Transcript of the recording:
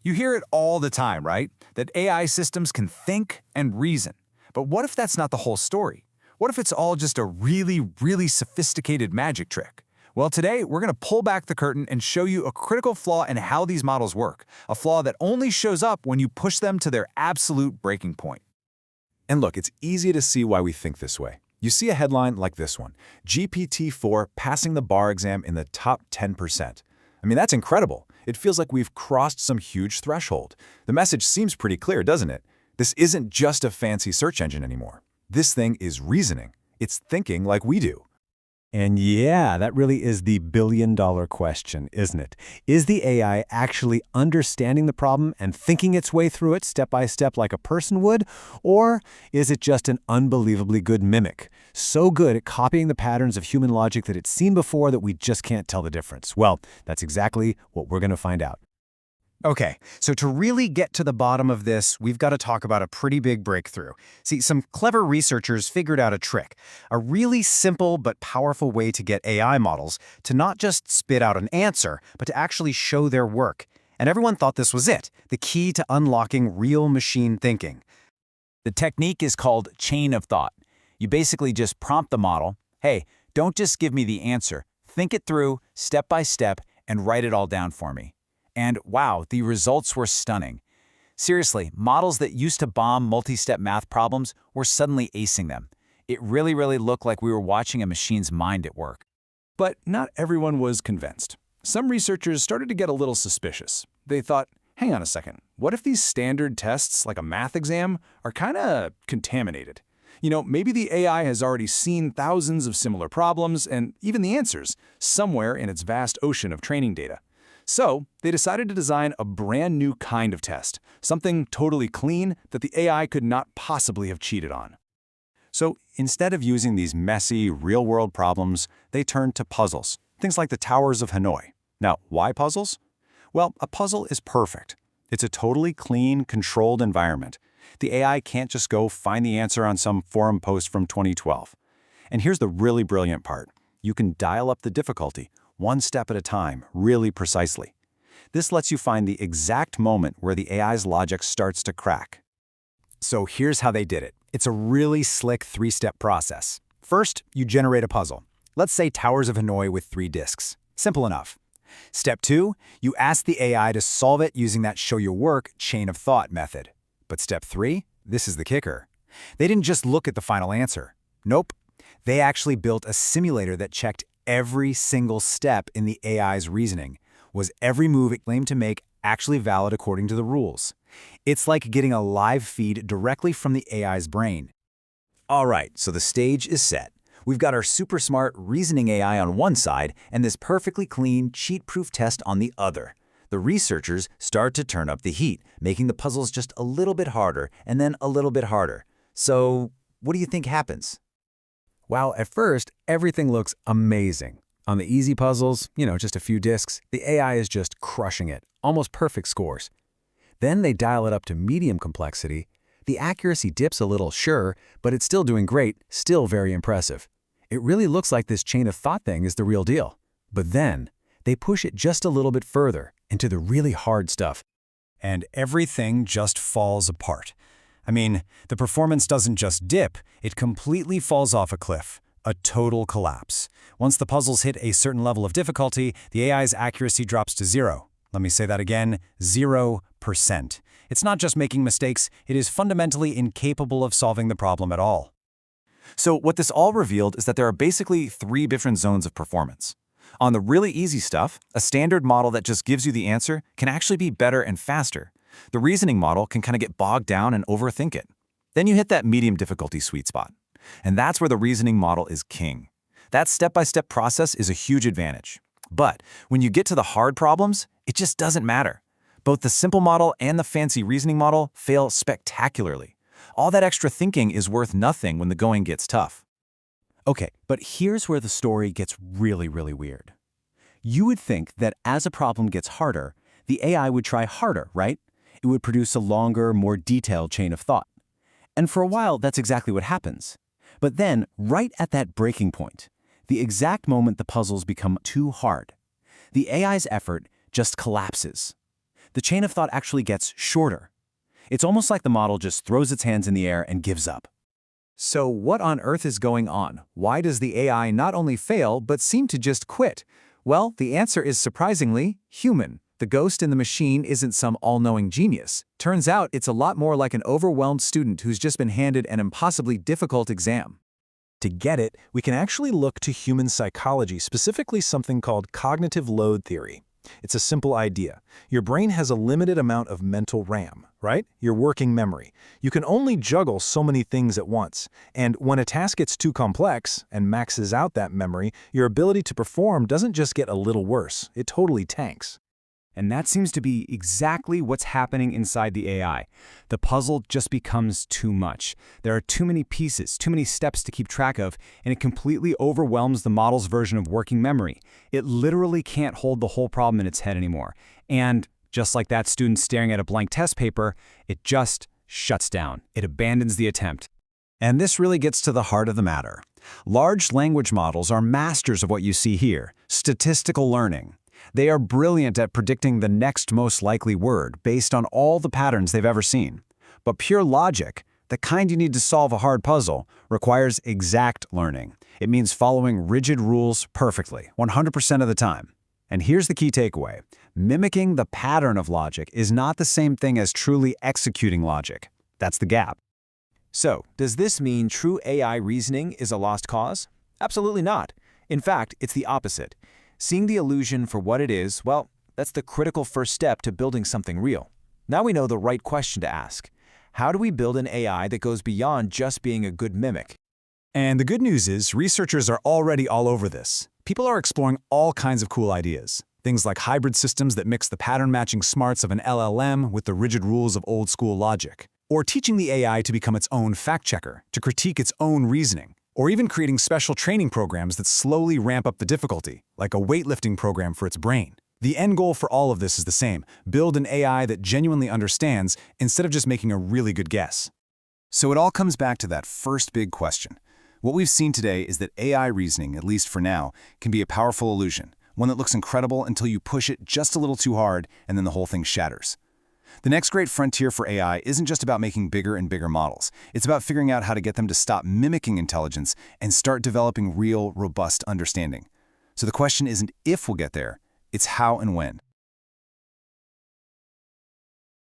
You hear it all the time, right? That AI systems can think and reason. But what if that's not the whole story? What if it's all just a really, really sophisticated magic trick? Well, today we're going to pull back the curtain and show you a critical flaw in how these models work, a flaw that only shows up when you push them to their absolute breaking point. And look, it's easy to see why we think this way. You see a headline like this one, GPT-4 passing the bar exam in the top 10%. I mean, that's incredible. It feels like we've crossed some huge threshold. The message seems pretty clear, doesn't it? This isn't just a fancy search engine anymore. This thing is reasoning. It's thinking like we do. And yeah, that really is the billion-dollar question, isn't it? Is the AI actually understanding the problem and thinking its way through it step by step like a person would? Or is it just an unbelievably good mimic? So good at copying the patterns of human logic that it's seen before that we just can't tell the difference? Well, that's exactly what we're going to find out. Okay, so to really get to the bottom of this, we've got to talk about a pretty big breakthrough. See, some clever researchers figured out a trick, a really simple but powerful way to get AI models to not just spit out an answer, but to actually show their work. And everyone thought this was it, the key to unlocking real machine thinking. The technique is called chain of thought. You basically just prompt the model, hey, don't just give me the answer, think it through, step by step, and write it all down for me. And wow, the results were stunning. Seriously, models that used to bomb multi-step math problems were suddenly acing them. It really looked like we were watching a machine's mind at work. But not everyone was convinced. Some researchers started to get a little suspicious. They thought, hang on a second, what if these standard tests, like a math exam, are kind of contaminated? You know, maybe the AI has already seen thousands of similar problems and even the answers somewhere in its vast ocean of training data. So they decided to design a brand new kind of test, something totally clean that the AI could not possibly have cheated on. So instead of using these messy, real-world problems, they turned to puzzles, things like the Towers of Hanoi. Now, why puzzles? Well, a puzzle is perfect. It's a totally clean, controlled environment. The AI can't just go find the answer on some forum post from 2012. And here's the really brilliant part. You can dial up the difficulty, one step at a time, really precisely. This lets you find the exact moment where the AI's logic starts to crack. So here's how they did it. It's a really slick three-step process. First, you generate a puzzle. Let's say Towers of Hanoi with 3 disks. Simple enough. Step 2, you ask the AI to solve it using that show your work chain of thought method. But step 3, this is the kicker. They didn't just look at the final answer. Nope. They actually built a simulator that checked every single step in the AI's reasoning. Was every move it claimed to make actually valid according to the rules? It's like getting a live feed directly from the AI's brain. All right, so the stage is set. We've got our super smart reasoning AI on one side and this perfectly clean, cheat-proof test on the other. The researchers start to turn up the heat, making the puzzles just a little bit harder and then a little bit harder. So what do you think happens? Well, at first, everything looks amazing. On the easy puzzles, just a few disks, the AI is just crushing it, almost perfect scores. Then they dial it up to medium complexity. The accuracy dips a little, sure, but it's still doing great, still very impressive. It really looks like this chain of thought thing is the real deal. But then, they push it just a little bit further into the really hard stuff. And everything just falls apart. I mean, the performance doesn't just dip, it completely falls off a cliff. A total collapse. Once the puzzles hit a certain level of difficulty, the AI's accuracy drops to 0. Let me say that again, 0%. It's not just making mistakes, it is fundamentally incapable of solving the problem at all. So what this all revealed is that there are basically 3 different zones of performance. On the really easy stuff, a standard model that just gives you the answer can actually be better and faster. The reasoning model can kind of get bogged down and overthink it. Then you hit that medium difficulty sweet spot. And that's where the reasoning model is king. That step-by-step process is a huge advantage. But when you get to the hard problems, it just doesn't matter. Both the simple model and the fancy reasoning model fail spectacularly. All that extra thinking is worth nothing when the going gets tough. Okay, but here's where the story gets really weird. You would think that as a problem gets harder, the AI would try harder, right? It would produce a longer, more detailed chain of thought. And for a while, that's exactly what happens. But then, right at that breaking point, the exact moment the puzzles become too hard, the AI's effort just collapses. the chain of thought actually gets shorter. It's almost like the model just throws its hands in the air and gives up. So what on earth is going on? Why does the AI not only fail, but seem to just quit? Well, the answer is surprisingly human. The ghost in the machine isn't some all-knowing genius. Turns out it's a lot more like an overwhelmed student who's just been handed an impossibly difficult exam. To get it, we can actually look to human psychology, specifically something called cognitive load theory. It's a simple idea. Your brain has a limited amount of mental RAM, right? Your working memory. You can only juggle so many things at once. And when a task gets too complex and maxes out that memory, your ability to perform doesn't just get a little worse, it totally tanks. And that seems to be exactly what's happening inside the AI. The puzzle just becomes too much. There are too many pieces, too many steps to keep track of, and it completely overwhelms the model's version of working memory. It literally can't hold the whole problem in its head anymore. And just like that student staring at a blank test paper, it just shuts down. It abandons the attempt. And this really gets to the heart of the matter. Large language models are masters of what you see here, statistical learning. They are brilliant at predicting the next most likely word based on all the patterns they've ever seen. But pure logic, the kind you need to solve a hard puzzle, requires exact learning. It means following rigid rules perfectly, 100% of the time. And here's the key takeaway. Mimicking the pattern of logic is not the same thing as truly executing logic. That's the gap. So, does this mean true AI reasoning is a lost cause? Absolutely not. In fact, it's the opposite. Seeing the illusion for what it is, well, that's the critical first step to building something real. Now we know the right question to ask. How do we build an AI that goes beyond just being a good mimic? And the good news is researchers are already all over this. People are exploring all kinds of cool ideas. Things like hybrid systems that mix the pattern-matching smarts of an LLM with the rigid rules of old-school logic. Or teaching the AI to become its own fact-checker, to critique its own reasoning. Or even creating special training programs that slowly ramp up the difficulty, like a weightlifting program for its brain. The end goal for all of this is the same: build an AI that genuinely understands instead of just making a really good guess. So it all comes back to that first big question. What we've seen today is that AI reasoning, at least for now, can be a powerful illusion, one that looks incredible until you push it just a little too hard and then the whole thing shatters. The next great frontier for AI isn't just about making bigger and bigger models. It's about figuring out how to get them to stop mimicking intelligence and start developing real, robust understanding. So the question isn't if we'll get there, it's how and when.